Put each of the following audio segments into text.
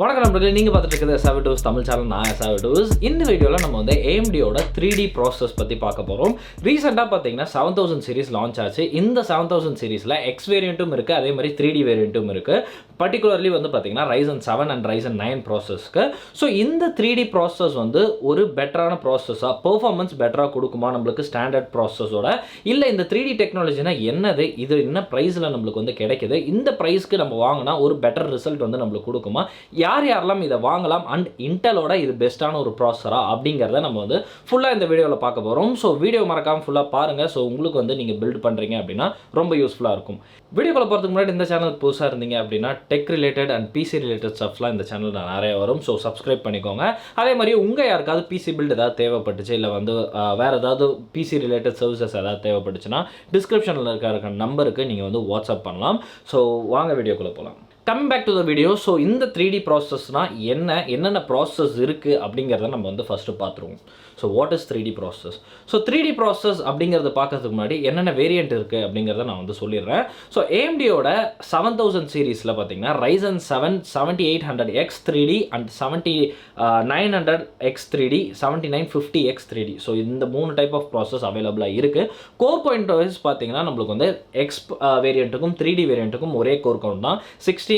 வணக்கம் நண்பர்களே, நீங்கள் பார்த்துட்டு இருக்கிறது எஸ்ஆவிடோஸ் தமிழ் சேனல். நான் எஸ்ஆவிடோஸ். இந்த வீடியோவில் நம்ம வந்து AMDயோட 3D ப்ராசஸ் பற்றி பார்க்க போகிறோம். ரீசெண்டாக பார்த்தீங்கன்னா 7000 சீரிஸ் லான்ச் ஆச்சு. இந்த 7000 சீரிஸில் எக்ஸ் வேரியண்ட்டும் இருக்குது, அதே மாதிரி 3D வேரியண்ட்டும் இருக்குது. பர்டிகுலர்லி வந்து பார்த்தீங்கன்னா Ryzen 7 அண்ட் Ryzen 9 ப்ராசஸ்க்கு. ஸோ இந்த 3D ப்ராசஸ் வந்து ஒரு பெட்டரான ப்ராசஸாக, பெர்ஃபார்மன்ஸ் பெட்டராக கொடுக்குமா நம்மளுக்கு ஸ்டாண்டர்ட் ப்ராசஸோட, இல்லை இந்த 3D டெக்னாலஜினா என்னது, இது என்ன ப்ரைஸில் நம்மளுக்கு வந்து கிடைக்குது, இந்த ப்ரைஸ்க்கு நம்ம வாங்கினா ஒரு பெட்டர் ரிசல்ட் வந்து நம்மளுக்கு கொடுக்குமா, யாரெல்லாம் இதை வாங்கலாம், அண்ட் இன்டெலோட இது பெஸ்ட்டான ஒரு ப்ராசஸரா அப்படிங்கிறத நம்ம வந்து ஃபுல்லாக இந்த வீடியோவில் பார்க்க போகிறோம். ஸோ வீடியோ மறக்காமல் ஃபுல்லாக பாருங்கள். ஸோ உங்களுக்கு வந்து நீங்கள் பில்ட் பண்ணுறீங்க அப்படின்னா ரொம்ப யூஸ்ஃபுல்லாக இருக்கும். வீடியோக்குள்ள போகிறதுக்கு முன்னாடி இந்த சேனல் புதுசாக இருந்தீங்க அப்படின்னா tech related and PC related ஸ்டப்ஸ்லாம் இந்த சேனலில் நிறைய வரும். ஸோ சப்ஸ்கிரைப் பண்ணிக்கோங்க. அதே மாதிரி உங்கள் யாருக்காவது பிசி பில்ட் ஏதாவது தேவைப்பட்டுச்சு, இல்லை வந்து வேறு ஏதாவது பிசி ரிலேட்டட் சர்வீசஸ் ஏதாவது தேவைப்பட்டுச்சுன்னா டிஸ்கிரிப்ஷனில் இருக்க நம்பருக்கு நீங்கள் வந்து வாட்ஸ்அப் பண்ணலாம். ஸோ வாங்க வீடியோக்குள்ளே போகலாம். Coming back to the video. So இந்த 3D ப்ராசஸ்னால் என்னென்ன ப்ராசஸ் இருக்குது அப்படிங்கிறத நம்ம வந்து ஃபஸ்ட்டு பார்த்துருவோம். So what is 3D process? So 3D process அப்படிங்கிறத பார்க்கறதுக்கு முன்னாடி என்னென்ன வேரியண்ட் இருக்குது அப்படிங்கிறத நான் வந்து சொல்லிடுறேன். ஸோ AMDயோட 7000 சீரீஸில் பார்த்தீங்கன்னா Ryzen 7 7800X 3D and 7900X 3D 7950X 3D. So இந்த 3 டைப் ஆஃப் ப்ராசஸ் அவைலபிளாக இருக்குது. கோர் பாயிண்ட் வைஸ் பார்த்தீங்கன்னா நம்மளுக்கு வந்து எக்ஸ் வேரியண்ட்டுக்கும் 3D வேரியண்ட்டுக்கும் ஒரே கோர் கவுண்ட் தான். 16,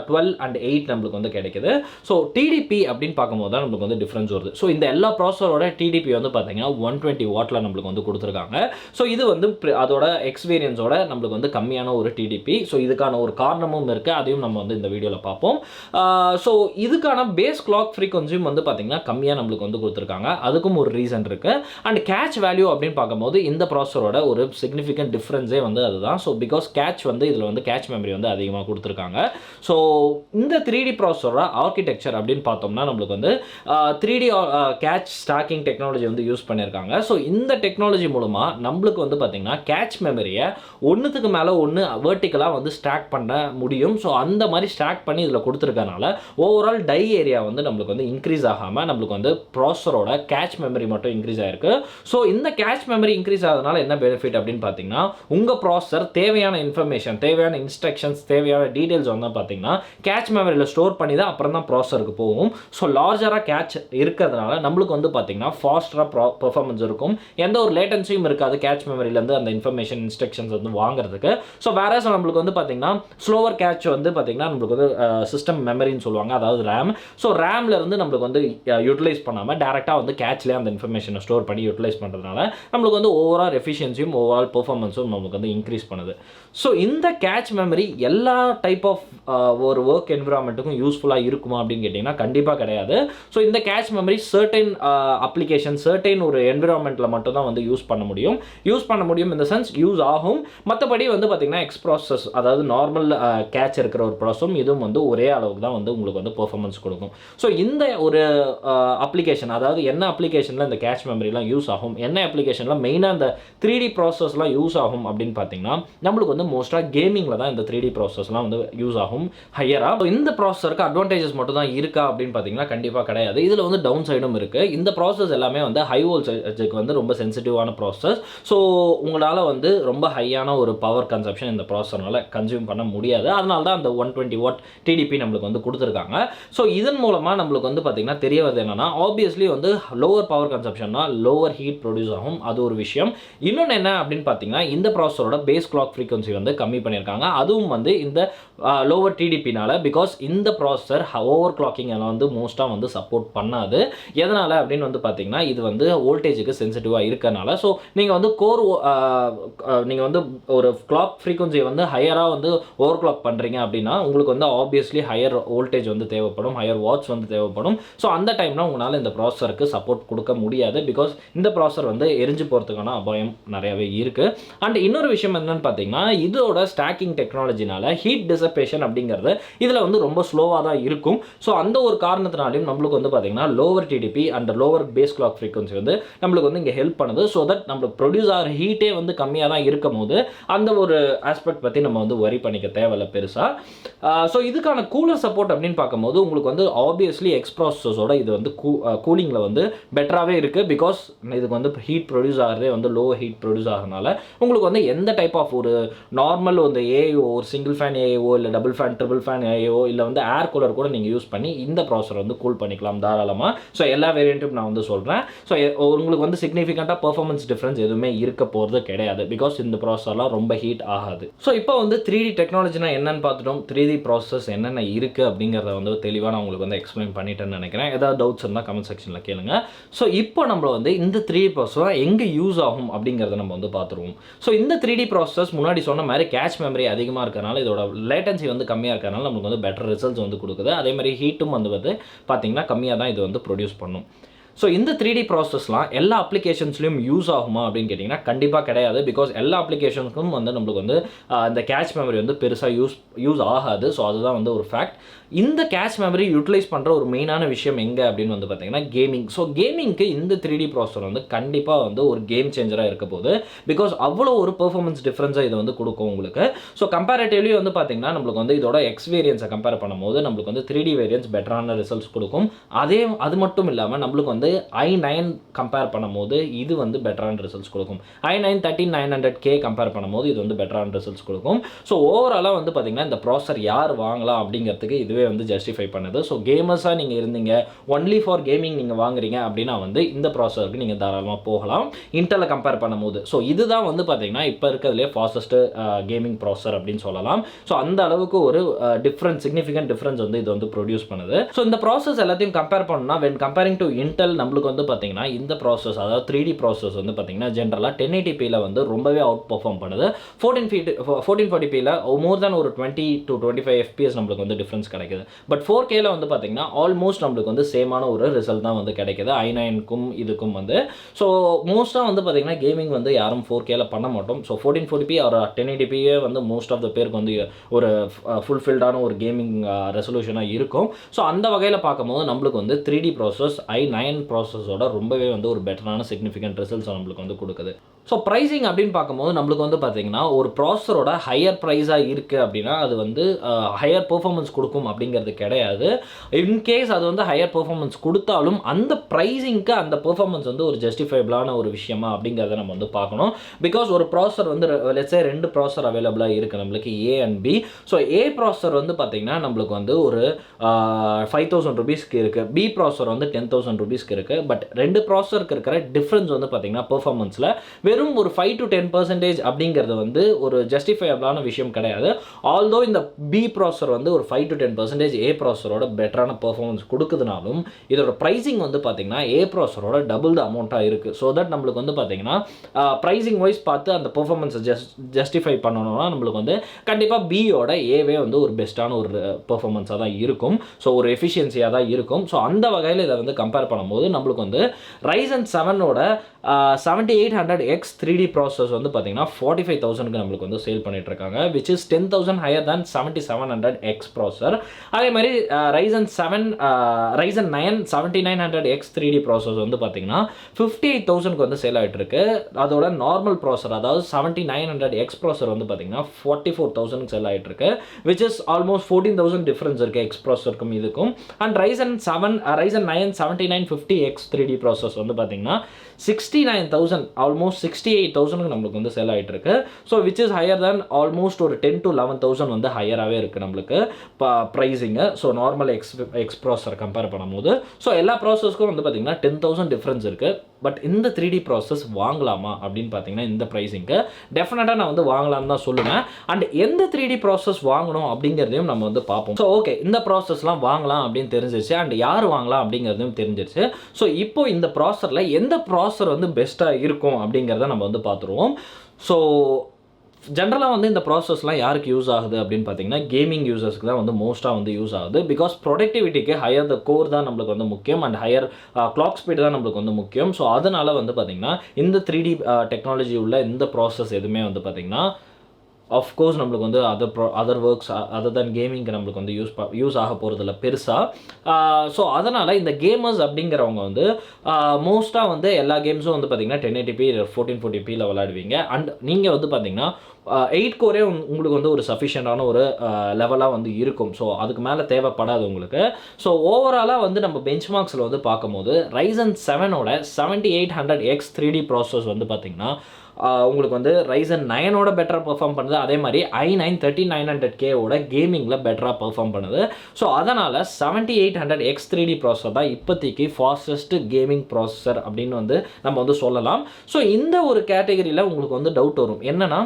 12 அண்ட் 8 நம்மளுக்கு வந்து கிடைக்குது. ஸோ TDP அப்படின்னு பார்க்கும்போது தான் நம்மளுக்கு வந்து டிஃப்ரென்ஸ் வருது. ஸோ இந்த எல்லா ப்ராசஸரோட TDP வந்து பார்த்தீங்கன்னா 120 வாட்டில் நம்மளுக்கு வந்து கொடுத்துருக்காங்க. ஸோ இது வந்து அதோட எக்ஸ்பீரியன்ஸோட நம்மளுக்கு வந்து கம்மியான ஒரு TDP. ஸோ இதுக்கான ஒரு காரணமும் இருக்குது, அதையும் நம்ம வந்து இந்த வீடியோவில் பார்ப்போம். ஸோ இதுக்கான பேஸ் கிளாக் ஃப்ரீக்வன்சியும் வந்து பார்த்தீங்கன்னா கம்மியாக நம்மளுக்கு வந்து கொடுத்துருக்காங்க. அதுக்கும் ஒரு ரீசன் இருக்குது. அண்ட் கேட்ச் வேல்யூ அப்படின்னு பார்க்கும்போது இந்த ப்ராசஸரோட ஒரு சிக்னிஃபிகண்ட் டிஃப்ரென்ஸே வந்து அதுதான். ஸோ பிகாஸ் கேட்ச் வந்து இதில் வந்து கேட்ச் மெமரி வந்து அதிகமாக கொடுத்துருக்காங்க. ஸோ இந்த 3D ப்ராசஸரோட ஆர்கிடெக்சர் அப்படின்னு பார்த்தோம்னா நம்மளுக்கு வந்து 3D கேட்ச் ஸ்டாக்கிங் டெக்னாலஜி வந்து யூஸ் பண்ணியிருக்காங்க. ஸோ இந்த டெக்னாலஜி மூலமாக நம்மளுக்கு வந்து பார்த்திங்கன்னா கேட்ச் மெமரியை ஒன்றுத்துக்கு மேலே ஒன்று வெர்டிக்கலாக வந்து ஸ்டாக் பண்ண முடியும். ஸோ அந்த மாதிரி ஸ்டாக் பண்ணி இதில் கொடுத்துருக்கனால ஓவரால் டை ஏரியா வந்து நம்மளுக்கு வந்து இன்க்ரீஸ் ஆகாமல் நம்மளுக்கு வந்து ப்ராசஸரோட கேட்ச் மெமரி மட்டும் இன்க்ரீஸ் ஆகிருக்கு. ஸோ இந்த கேட்ச் மெமரி இன்க்ரீஸ் ஆகிறதுனால என்ன பெனிஃபிட் அப்படின்னு பார்த்தீங்கன்னா உங்கள் ப்ராசஸர் தேவையான இன்ஃபர்மேஷன், தேவையான இன்ஸ்ட்ரக்ஷன்ஸ், தேவையான டீட்டெயில்ஸ் வந்து பார்த்தீங்கன்னா கேட்ச் மெமரியில் ஸ்டோர் பண்ணி தான் அப்புறம் தான் ப்ராசஸருக்கு போகும். ஸோ லார்ஜராக கேட்ச் இருக்கிறதுனால நம்மளுக்கு வந்து பார்த்தீங்கன்னா ஃபாஸ்டராக பெர்ஃபார்மன்ஸ் இருக்கும். எந்த ஒரு லேட்டன்சியும் இருக்காது கேட்ச் மெமரியிலேருந்து அந்த இன்ஃபர்மேஷன் இன்ஸ்ட்ரக்ஷன்ஸ் வந்து வாங்குறதுக்கு. ஸோ வேற நம்மளுக்கு வந்து பார்த்தீங்கன்னா ஸ்லோவர் கேட்ச் வந்து பார்த்தீங்கன்னா நம்மளுக்கு வந்து சிஸ்டம் மெமரின்னு சொல்லுவாங்க, அதாவது ரேம். ஸோ ரேம்ல இருந்து நம்மளுக்கு வந்து யூட்டிலைஸ் பண்ணாமல் டேரெக்டாக வந்து கேட்ச்லேயே அந்த இன்ஃபர்மேஷனை ஸ்டோர் பண்ணி யூட்டிலைஸ் பண்ணுறதுனால நம்மளுக்கு வந்து ஓவரால் எஃபிஷியன்சியும் ஓவரால் பெர்ஃபார்மன்ஸும் நம்மளுக்கு வந்து இன்க்ரீஸ் பண்ணுது. ஸோ இந்த கேட்ச் மெமரி எல்லா டைப் ஆஃப் ஒரு ஒர்க் என்விரான்மெண்ட்டுக்கும் யூஸ்ஃபுல்லாக இருக்குமா அப்படின்னு கேட்டிங்கன்னா கண்டிப்பாக கிடையாது. ஸோ இந்த cache memory certain application, certain ஒரு என்விரான்மெண்ட்டில் மட்டும் தான் வந்து யூஸ் பண்ண முடியும் இந்த சென்ஸ் யூஸ் ஆகும். மற்றபடி வந்து பார்த்திங்கன்னா எக்ஸ் ப்ராசஸ், அதாவது நார்மல் கேட்ச் இருக்கிற ஒரு ப்ராசஸும் இதுவும் வந்து ஒரே அளவுக்கு தான் வந்து உங்களுக்கு வந்து பெர்ஃபார்மன்ஸ் கொடுக்கும். ஸோ இந்த ஒரு அப்ளிகேஷன், அதாவது என்ன அப்ளிகேஷனில் இந்த கேட்ச் மெமரிலாம் யூஸ் ஆகும், என்ன அப்ளிகேஷனில் மெயினாக இந்த 3D ப்ராசஸ்லாம் யூஸ் ஆகும் அப்படின்னு பார்த்தீங்கன்னா நம்மளுக்கு வந்து மோஸ்ட்டாக கேமிங்கில் தான் இந்த 3D ப்ராசஸ்லாம் வந்து யூஸ் ஆகும் ஹையராக. இந்த ப்ராசஸருக்கு அட்வான்டேஜஸ் மட்டும் தான் இருக்கா அப்படின்னு பார்த்தீங்கன்னா கண்டிப்பாக கிடையாது. இதில் வந்து டவுன் சைடும் இருக்குது. இந்த ப்ராசஸ் எல்லாமே வந்து ஹை வோல்டேஜுக்கு வந்து ரொம்ப சென்சிட்டிவான ப்ராசஸ். ஸோ உங்களால் வந்து ரொம்ப ஹையான ஒரு பவர் கன்சப்ஷன் இந்த ப்ராசஸர்னால கன்சியூம் பண்ண முடியாது. அதனால தான் அந்த 120 வாட் TDP நம்மளுக்கு வந்து கொடுத்துருக்காங்க. ஸோ இதன் மூலமாக நம்மளுக்கு வந்து பார்த்திங்கன்னா தெரிய வருது என்னன்னா, ஆப்வியஸ்லி வந்து லோவர் பவர் கன்சப்ஷன்னா லோவர் ஹீட் ப்ரொடியூஸ் ஆகும், அது ஒரு விஷயம். இன்னொன்று என்ன அப்படின்னு பார்த்தீங்கன்னா இந்த ப்ராசஸரோட பேஸ் கிளாக் ஃப்ரீக்வன்சி வந்து கம்மி பண்ணியிருக்காங்க. அதுவும் வந்து இந்த லோவர் TDPனால, பிகாஸ் இந்த ப்ராசஸர் ஓவர் கிளாக்கிங் எல்லாம் வந்து மோஸ்ட்டாக வந்து சப்போர்ட் பண்ணாது. எதனால் அப்படின்னு வந்து பார்த்தீங்கன்னா இது வந்து வோல்டேஜுக்கு சென்சிட்டிவாக இருக்கனால. ஸோ நீங்கள் வந்து நீங்கள் வந்து ஒரு கிளாக் ஃப்ரீக்வன்சியை வந்து ஹையராக வந்து ஓவர் கிளாக் பண்ணுறீங்க அப்படின்னா உங்களுக்கு வந்து ஆப்வியஸ்லி ஹையர் வோல்டேஜ் வந்து தேவைப்படும், ஹையர் வாட்ஸ் வந்து தேவைப்படும். ஸோ அந்த டைம்னா உங்களால் இந்த ப்ராசஸருக்கு சப்போர்ட் கொடுக்க முடியாது, பிகாஸ் இந்த ப்ராசஸர் வந்து எரிஞ்சு போகிறதுக்கான அபாயம் நிறையவே இருக்குது. அண்ட் இன்னொரு விஷயம் என்னன்னு பார்த்தீங்கன்னா இதோட ஸ்டாக்கிங் டெக்னாலஜினால ஹீட் டிசப்பேஷன் அப்படிங்கிறது இதில் வந்து ரொம்ப ஸ்லோவாக தான் இருக்கும். ஸோ அந்த ஒரு காரணத்தினாலையும் நம்மளுக்கு வந்து பார்த்தீங்கன்னா lower TDP and lower base clock frequency வந்து நம்மளுக்கு வந்து இங்கே ஹெல்ப் பண்ணுது. ஸோ தட் நம்மளுக்கு ப்ரொடியூஸ் ஆகிற ஹீட்டே வந்து கம்மியாக தான் இருக்கும் போது அந்த ஒரு ஆஸ்பெக்ட் பற்றி நம்ம வந்து வரி பண்ணிக்க தேவையில்ல பெருசாக. ஸோ இதுக்கான கூலர் சப்போர்ட் அப்படின்னு பார்க்கும்போது உங்களுக்கு வந்து ஆப்வியஸ்லி எக்ஸ் ப்ராசஸோட இது வந்து கூலிங்கில் வந்து பெட்டராகவே இருக்குது. பிகாஸ் இதுக்கு வந்து ஹீட் ப்ரொடியூஸ் ஆகிறதே வந்து லோ ஹீட் ப்ரொடியூஸ் ஆகிறதுனால உங்களுக்கு வந்து எந்த டைப் ஆஃப் ஒரு நார்மல் வந்து ஏஓ, ஒரு சிங்கிள் ஃபேன் ஏஓ இல்லை டபுள் ஃபேன் ட்ரிபிள் ஃபேன் ஐயோ இல்லை வந்து ஏர் கூலர் கூட நீங்கள் யூஸ் பண்ணி இந்த ப்ராசர் வந்து கூல் பண்ணிக்கலாம் தாராளமாக. ஸோ எல்லா வேரியண்ட்டும் நான் வந்து சொல்கிறேன். ஸோ உங்களுக்கு வந்து சிக்னிஃபிகண்ட்டாக பெர்ஃபார்மன்ஸ் டிஃப்ரென்ஸ் எதுவுமே இருக்க போகிறது கிடையாது, பிகாஸ் இந்த ப்ராசர்லாம் ரொம்ப ஹீட் ஆகாது. ஸோ இப்போ வந்து 3D டெக்னாலஜினா என்னன்னு பார்த்துட்டோம், 3D ப்ராசஸ் என்னென்ன இருக்குது அப்படிங்கிறத வந்து தெளிவாக நான் உங்களுக்கு வந்து எக்ஸ்பிளைன் பண்ணிட்டேன்னு நினைக்கிறேன். ஏதாவது டவுட்ஸ் இருந்தால் கமெண்ட் செக்ஷனில் கேளுங்க. ஸோ இப்போ நம்ம வந்து இந்த 3D ப்ராசஸ் எங்கே யூஸ் ஆகும் அப்படிங்கிறத நம்ம வந்து பார்த்துருவோம். ஸோ இந்த 3D ப்ராசஸ் முன்னாடி சொன்ன மாதிரி கேஷ் மெமரி அதிகமாக இருக்கிறனால இதோட லேட்டன்சி வந்து கம்மியாக இருக்கிறனால நமக்கு வந்து பெட்டர் ரிசல்ட்ஸ் வந்து கொடுக்குது. அதே மாதிரி ஹீட்டும் வந்து பார்த்தீங்கன்னா கம்மியாக தான் இது வந்து ப்ரொடியூஸ் பண்ணும். ஸோ இந்த 3D ப்ராசஸ்லாம் எல்லா அப்ளிகேஷன்ஸ்லையும் யூஸ் ஆகுமா அப்படின்னு கேட்டிங்கன்னா கண்டிப்பாக கிடையாது. பிகாஸ் எல்லா அப்ளிகேஷனுக்கும் வந்து நம்மளுக்கு வந்து இந்த கேஷ் மெமரி வந்து பெருசாக யூஸ் ஆகாது. ஸோ அதுதான் வந்து ஒரு ஃபேக்ட். இந்த கேஷ் மெமரி யூட்டிலைஸ் பண்ணுற ஒரு மெயினான விஷயம் எங்கே அப்படின்னு வந்து பார்த்தீங்கன்னா கேமிங். ஸோ கேமிங்க்கு இந்த 3D ப்ராசஸர் வந்து கண்டிப்பாக வந்து ஒரு கேம் சேஞ்சராக இருக்க போகுது. பிகாஸ் அவ்வளோ ஒரு பெர்ஃபார்மன்ஸ் டிஃப்ரென்ஸாக இது வந்து கொடுக்கும் உங்களுக்கு. ஸோ கம்பேரேட்டிவ்லி வந்து பார்த்தீங்கன்னா நம்மளுக்கு வந்து இதோட எக்ஸ் வேரியன்ஸை கம்பேர் பண்ணும்போது நம்மளுக்கு வந்து 3D வேரியன்ஸ் பெட்டரான ரிசல்ட்ஸ் கொடுக்கும். அது மட்டும் இல்லாமல் நம்மளுக்கு வந்து i9 கம்பேர் பண்ணும்போது இது வந்து பெட்டரான ரிசல்ட்ஸ் கொடுக்கும். i9 13900K கம்பேர் பண்ணும்போது இது வந்து பெட்டரான ரிசல்ட்ஸ் கொடுக்கும். ஸோ ஓவராலாக வந்து பார்த்தீங்கன்னா இந்த ப்ராசஸர் யார் வாங்கலாம் அப்படிங்கிறதுக்கு இதுவே வந்து ஜஸ்டிஃபை பண்ணுது. ஸோ கேமர்ஸாக நீங்கள் இருந்தீங்க, ஒன்லி ஃபார் கேமிங் நீங்கள் வாங்குறீங்க அப்படின்னா வந்து இந்த ப்ராசஸருக்கு நீங்கள் தாராளமாக போகலாம் இன்டெல்லை கம்பேர் பண்ணும்போது. ஸோ இதுதான் வந்து பார்த்தீங்கன்னா இப்போ இருக்கிறதுலே ஃபாஸ்டஸ்ட் கேமிங் ப்ராசஸர் அப்படின்னு சொல்லலாம். ஸோ அந்த அளவுக்கு ஒரு சிக்னிஃபிகன்ட் டிஃப்ரென்ஸ் வந்து இது வந்து ப்ரொடியூஸ் பண்ணுது. ஸோ இந்த ப்ராசஸ் எல்லாத்தையும் கம்பேர் பண்ணணும்னா வென் கம்பேரிங் டு இன்டெல் நம்மளுக்கு வந்து பார்த்தீங்கன்னா இந்த ப்ராசஸ் அதாவது 3D ப்ராசஸ் வந்து பார்த்தீங்கன்னா ஜென்ரலாக 1080pல வந்து ரொம்பவே அவுட் பர்ஃபார்ம் பண்ணுது. 1440pல மோர் தேன் ஒரு 20 to 25 FPS நம்மளுக்கு வந்து டிஃப்ரென்ஸ் கிடைக்குது. பட் 4Kல வந்து பார்த்தீங்கன்னா ஆல்மோஸ்ட் நம்மளுக்கு வந்து சேமான ஒரு ரிசல்ட் தான் வந்து கிடைக்குது i9க்கும் இதுக்கும் வந்து. ஸோ மோஸ்ட்டாக வந்து பார்த்தீங்கன்னா கேமிங் வந்து யாரும் 4Kல பண்ண மாட்டோம். ஸோ 1440p ஒரு 1080pயே வந்து மோஸ்ட் ஆஃப் த பேருக்கு வந்து ஒரு ஃபுல்ஃபில்டான ஒரு கேமிங் ரெசல்யூஷனாக இருக்கும். ஸோ அந்த வகையில் பார்க்கும்போது நம்மளுக்கு வந்து 3D ப்ராசஸ் i9 ப்ராசஸோட ரொம்பவே வந்து ஒரு பெட்டரான சிக்னிஃபிகன்ட் ரிசல்ட்ஸ் நம்மளுக்கு வந்து கொடுக்குது. ஸோ ப்ரைஸிங் அப்படின்னு பார்க்கும்போது நம்மளுக்கு வந்து பார்த்தீங்கன்னா ஒரு ப்ராசஸரோட ஹையர் ப்ரைஸாக இருக்குது அப்படின்னா அது வந்து ஹையர் பெர்ஃபார்மன்ஸ் கொடுக்கும் அப்படிங்கிறது கிடையாது. இன்கேஸ் அது வந்து ஹையர் பெர்ஃபார்மன்ஸ் கொடுத்தாலும் அந்த ப்ரைஸிங்க்கு அந்த பெர்ஃபார்மன்ஸ் வந்து ஒரு ஜஸ்டிஃபைபிளான ஒரு விஷயமா அப்படிங்கிறத நம்ம வந்து பார்க்கணும். பிகாஸ் ஒரு ப்ராசஸர் வந்து லெட்ஸே 2 ப்ராசஸர் அவைலபிளாக இருக்குது நம்மளுக்கு A and B. So A processor வந்து பார்த்தீங்கன்னா நம்மளுக்கு வந்து ஒரு 5000 ரூபீஸ்க்கு இருக்குது, B ப்ராசஸர் வந்து 10,000 ரூபீஸ்க்கு இருக்குது. பட் 2 ப்ராசஸருக்கு இருக்கிற டிஃப்ரென்ஸ் வந்து பார்த்தீங்கன்னா பெர்ஃபார்மன்ஸில் வெறும் ஒரு 5 to 10% அப்படிங்கிறது வந்து ஒரு ஜஸ்டிஃபைபிளான விஷயம் கிடையாது. ஆல்தோ இந்த B ப்ராசஸர் வந்து ஒரு 5 to 10% A ப்ராசஸரோட பெட்டரான பெர்ஃபார்மன்ஸ் கொடுக்குதுனாலும் இதோட ப்ரைஸிங் வந்து பார்த்தீங்கன்னா A ப்ராசஸரோட டபுள் த அமௌண்ட்டாக இருக்குது. ஸோ தட் நம்மளுக்கு வந்து பார்த்தீங்கன்னா ப்ரைஸிங் வைஸ் பார்த்து அந்த பெர்ஃபார்மன்ஸை ஜஸ்டிஃபை பண்ணணும்னா நம்மளுக்கு வந்து கண்டிப்பாக Bயோட Aவே வந்து ஒரு பெஸ்ட்டான ஒரு பெர்ஃபார்மன்ஸாக தான் இருக்கும். ஸோ ஒரு எஃபிஷியன்சியாக தான் இருக்கும். ஸோ அந்த வகையில் இதை வந்து கம்பேர் பண்ணும்போது நம்மளுக்கு வந்து Ryzen 7ஓட 7800X 3D ப்ராசஸ் வந்து பார்த்தீங்கன்னா 45,000க்கு நம்மளுக்கு வந்து சேல் பண்ணிட்டு இருக்காங்க, which is 10,000 higher than 7700X processor. அதே மாதிரி Ryzen 9 7900X 3D ப்ராசஸ் வந்து பார்த்தீங்கன்னா 58,000க்கு வந்து சேல் ஆகிட்டு இருக்கு. அதோட நார்மல் ப்ராசஸர் அதாவது 7900X ப்ராசஸர் வந்து பார்த்தீங்கன்னா 44,000க்கு சேல் ஆகிட்டு இருக்கு, which is almost 14,000 டிஃபரன்ஸ் இருக்கு X ப்ராசஸருக்கும் இதுக்கும். And Ryzen 9 7950X 3D process வந்து பார்த்தீங்கன்னா 69,000 ஆல்மோஸ்ட் 68,000க்கு நம்மளுக்கு வந்து சேல் ஆகிட்டு இருக்கு. So which is higher than almost ஒரு 10 to 11,000 வந்து ஹையராகவே இருக்குது நம்மளுக்கு pricing. So normal X processor compare பண்ணும்போது ஸோ எல்லா ப்ராசஸ்க்கும் வந்து பார்த்தீங்கன்னா 10,000 டிஃப்ரென்ஸ் இருக்குது. பட் இந்த 3D ப்ராசஸ் வாங்கலாமா அப்படின்னு பார்த்தீங்கன்னா இந்த ப்ரைஸிங்க்கு டெஃபினட்டாக நான் வந்து வாங்கலாம்னு தான் சொல்லுவேன். அண்ட் எந்த 3D ப்ராசஸ் வாங்கணும் அப்படிங்கிறதையும் நம்ம வந்து பார்ப்போம். ஸோ ஓகே, இந்த ப்ராசஸ்லாம் வாங்கலாம் அப்படின்னு தெரிஞ்சிருச்சு அண்ட் யார் வாங்கலாம் அப்படிங்கிறதையும் தெரிஞ்சிருச்சு. ஸோ இப்போ இந்த ப்ராசஸரில் எந்த ப்ராசஸர் வந்து பெஸ்ட்டாக இருக்கும் அப்படிங்கிறத நம்ம வந்து பார்த்துருவோம். ஸோ ஜென்ரலாக வந்து இந்த ப்ராசஸ்லாம் யாருக்கு யூஸ் ஆகுது அப்படின்னு பார்த்தீங்கன்னா கேமிங் யூசர்ஸ்க்கு தான் வந்து மோஸ்ட்டாக வந்து யூஸ் ஆகுது. பிகாஸ் ப்ரொடக்டிவிட்டிக்கு ஹையர் த கோர் தான் நம்மளுக்கு வந்து முக்கியம் அண்ட் ஹையர் கிளாக் ஸ்பீடு தான் நம்மளுக்கு வந்து முக்கியம். ஸோ அதனால் வந்து பார்த்திங்கன்னா இந்த 3D டெக்னாலஜி உள்ள இந்த ப்ராசஸ் எதுவுமே வந்து பார்த்திங்கன்னா ஆஃப்கோர்ஸ் நம்மளுக்கு வந்து அதர் ஒர்க்ஸ் அதர் தேன் கேமிங்க்கு நம்மளுக்கு வந்து யூஸ் ஆக போகிறதில்ல பெருசாக. ஸோ அதனால் இந்த கேமர்ஸ் அப்படிங்கிறவங்க வந்து மோஸ்ட்டாக வந்து எல்லா கேம்ஸும் வந்து பார்த்திங்கன்னா 1080p 1440pல விளையாடுவீங்க. அண்ட் நீங்கள் வந்து பார்த்திங்கன்னா 8 கோரே உங்களுக்கு வந்து ஒரு சஃபிஷியண்டான ஒரு லெவலாக வந்து இருக்கும். ஸோ அதுக்கு மேலே தேவைப்படாது உங்களுக்கு. ஸோ ஓவராலாக வந்து நம்ம பெஞ்ச்மார்க்ஸில் வந்து பார்க்கும்போது Ryzen 7ஓட 7800X 3D ப்ராசஸ் வந்து பார்த்திங்கன்னா உங்களுக்கு வந்து Ryzen 9ஓட பெட்டராக பெர்ஃபார்ம் பண்ணுது. அதே மாதிரி i9 3900Kவோட கேமிங்கில் பெட்டராக பெர்ஃபார்ம் பண்ணுது. ஸோ அதனால் 7800X 3D ப்ராசஸர் தான் இப்போதைக்கு ஃபாஸ்டஸ்ட் கேமிங் ப்ராசஸர் அப்படின்னு வந்து நம்ம வந்து சொல்லலாம். ஸோ இந்த ஒரு கேட்டகரியில் உங்களுக்கு வந்து டவுட் வரும். என்னன்னா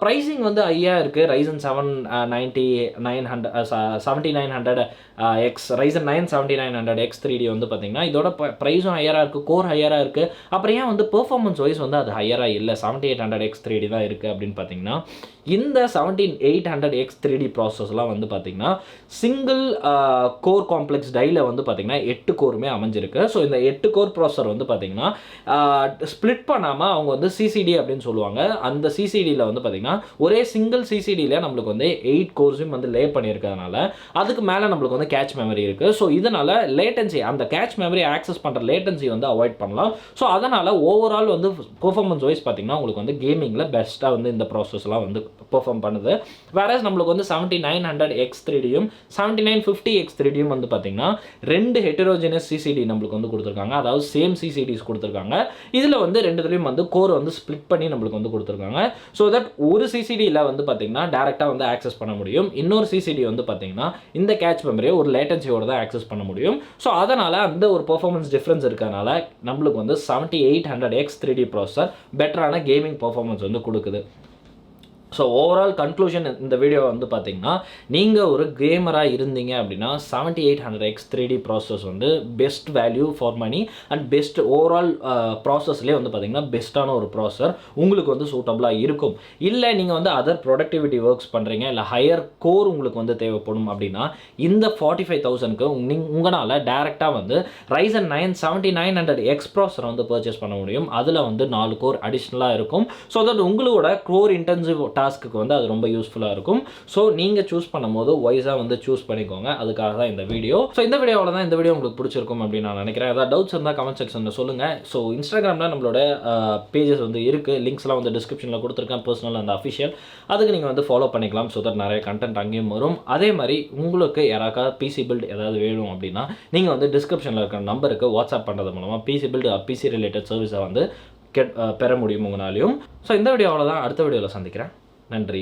ப்ரைஸிங் வந்து ஹையாக இருக்குது. Ryzen 7 7900X Ryzen 9 7900X 3D வந்து பார்த்தீங்கன்னா இதோட ப்ரைஸும் ஹையராக இருக்குது, கோர் ஹையராக இருக்குது. அப்புறம் ஏன் வந்து பெர்ஃபார்மன்ஸ் வைஸ் வந்து அது ஹையராக இல்லை, 7800X 3D தான் இருக்குது அப்படின்னு பார்த்தீங்கன்னா, இந்த 17800X 3D ப்ராசஸ்லாம் வந்து பார்த்தீங்கன்னா சிங்கிள் கோர் காம்ப்ளெக்ஸ் டையில் வந்து பார்த்தீங்கன்னா 8 கோருமே அமைஞ்சிருக்கு. ஸோ இந்த 8 கோர் ப்ராசஸர் வந்து பார்த்தீங்கன்னா ஸ்ப்ளிட் பண்ணாமல் அவங்க வந்து சிசிடி அப்படின்னு சொல்லுவாங்க. அந்த சிசிடியில் வந்து பார்த்தீங்கன்னா ஒரே சிங்கிள் சிசிடியில் நம்மளுக்கு வந்து 8 கோர்ஸும் வந்து லே பண்ணியிருக்கிறதுனால அதுக்கு மேலே நம்மளுக்கு வந்து கேட்ச் மெமரி இருக்குது. ஸோ இதனால் லேட்டன்சி, அந்த கேட்ச் மெமரி ஆக்சஸ் பண்ணுற லேட்டன்சி வந்து அவாய்ட் பண்ணலாம். ஸோ அதனால் ஓவரால் வந்து பெர்ஃபார்மன்ஸ் வைஸ் பார்த்தீங்கன்னா உங்களுக்கு வந்து கேமிங்கில் பெஸ்ட்டாக வந்து இந்த ப்ராசஸ்லாம் வந்து பெர்ஃபார்ம் பண்ணுது. வேறஸ் நம்மளுக்கு வந்து 7900X 3Dயும் 7950X 3Dயும் வந்து பார்த்தீங்கன்னா ரெண்டு ஹெட்டரோஜினஸ் சிசிடி நம்மளுக்கு வந்து கொடுத்துருக்காங்க. அதாவது சேம் சிசிடிஸ் கொடுத்துருக்காங்க. இதில் வந்து ரெண்டுத்துலையும் வந்து கோர் வந்து ஸ்ப்ளிட் பண்ணி நம்மளுக்கு வந்து கொடுத்துருக்காங்க. ஸோ தட் ஒரு சிசிடியில் வந்து பார்த்தீங்கன்னா டேரெக்டாக வந்து ஆக்சஸ் பண்ண முடியும். இன்னொரு சிசிடி வந்து பார்த்தீங்கன்னா இந்த கேட்ச் மெமரியை ஒரு லேட்டன்சியோட தான் ஆக்சஸ் பண்ண முடியும். ஸோ அதனால் அந்த ஒரு பெர்ஃபார்மன்ஸ் டிஃப்ரென்ஸ் இருக்கனால நம்மளுக்கு வந்து 7800X 3D ப்ராசஸர் பெட்டரான கேமிங் பெர்ஃபார்மன்ஸ் வந்து கொடுக்குது. ஸோ ஓவரால் கன்க்ளூஷன் இந்த வீடியோ வந்து பார்த்தீங்கன்னா, நீங்கள் ஒரு கேமராக இருந்தீங்க அப்படின்னா 7800X 3D ப்ராசஸ் வந்து best value for money and best overall ப்ராசஸ்லேயே வந்து பார்த்தீங்கன்னா பெஸ்ட்டான ஒரு ப்ராசஸர் உங்களுக்கு வந்து சூட்டபுளாக இருக்கும். இல்லை நீங்கள் வந்து அதர் ப்ரொடக்டிவிட்டி ஒர்க்ஸ் பண்ணுறீங்க, இல்லை ஹையர் கோர் உங்களுக்கு வந்து தேவைப்படும் அப்படின்னா இந்த 45,000க்கு உங்களால் டேரெக்டாக வந்து Ryzen 9 7900X ப்ராசஸர் வந்து பர்ச்சேஸ் பண்ண முடியும். அதில் வந்து 4 கோர் அடிஷ்னலாக இருக்கும். ஸோ தட் உங்களோட கோர் இன்டென்சிவ் டாஸ்க்கு வந்து அது ரொம்ப யூஸ்ஃபுல்லாக இருக்கும். ஸோ நீங்கள் சூஸ் பண்ணும்போது வைஸாக வந்து சூஸ் பண்ணிக்கோங்க. அதுக்காக தான் இந்த வீடியோ. ஸோ இந்த வீடியோவில் தான் இந்த வீடியோ உங்களுக்கு பிடிச்சிருக்கும் அப்படின்னு நான் நினைக்கிறேன். ஏதாவது டவுட்ஸ் இருந்தால் கமெண்ட் செக்ஷனில் சொல்லுங்கள். ஸோ இன்ஸ்டாகிராமில் நம்மளோட பேஜஸ் வந்து இருக்குது. லிங்க்ஸ்லாம் வந்து டிஸ்கிரிப்ஷனில் கொடுத்துருக்கேன், பர்சனல் அண்ட் அஃபிஷியல். அதுக்கு நீங்கள் வந்து ஃபாலோ பண்ணிக்கலாம். ஸோ தட் நிறைய கண்டென்ட் அங்கேயும் வரும். அதே மாதிரி உங்களுக்கு யாராவது பிசி பில்ட் ஏதாவது வேணும் அப்படின்னா நீங்கள் வந்து டிஸ்கிரிப்ஷனில் இருக்கிற நம்பருக்கு வாட்ஸ்அப் பண்ணுறது மூலமாக பிசி பில்ட் பிசி ரிலேட்டட் சர்வீஸை வந்து பெற முடியும் உங்களாலையும். ஸோ இந்த வீடியோவில் தான் அடுத்த வீடியோவில் சந்திக்கிறேன். நன்றி.